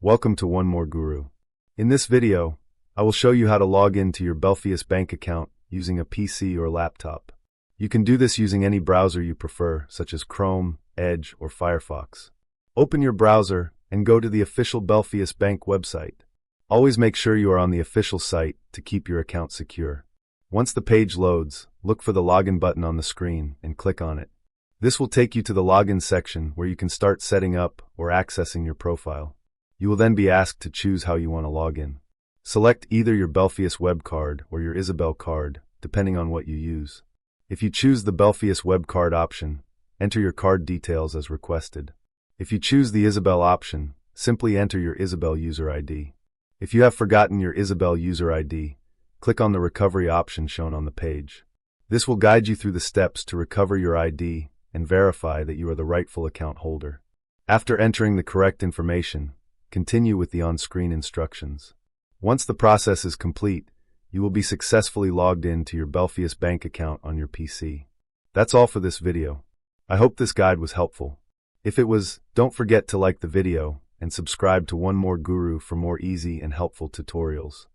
Welcome to One More Guru. In this video, I will show you how to log into your Belfius bank account using a PC or laptop. You can do this using any browser you prefer, such as Chrome, Edge, or Firefox. Open your browser and go to the official Belfius bank website. Always make sure you are on the official site to keep your account secure. Once the page loads, look for the login button on the screen and click on it. This will take you to the login section where you can start setting up or accessing your profile. You will then be asked to choose how you want to log in. Select either your Belfius web card or your Isabel card, depending on what you use. If you choose the Belfius web card option, enter your card details as requested. If you choose the Isabel option, simply enter your Isabel user ID. If you have forgotten your Isabel user ID, click on the recovery option shown on the page. This will guide you through the steps to recover your ID and verify that you are the rightful account holder. After entering the correct information, continue with the on-screen instructions. Once the process is complete, you will be successfully logged in to your Belfius bank account on your PC. That's all for this video. I hope this guide was helpful. If it was, don't forget to like the video and subscribe to One More Guru for more easy and helpful tutorials.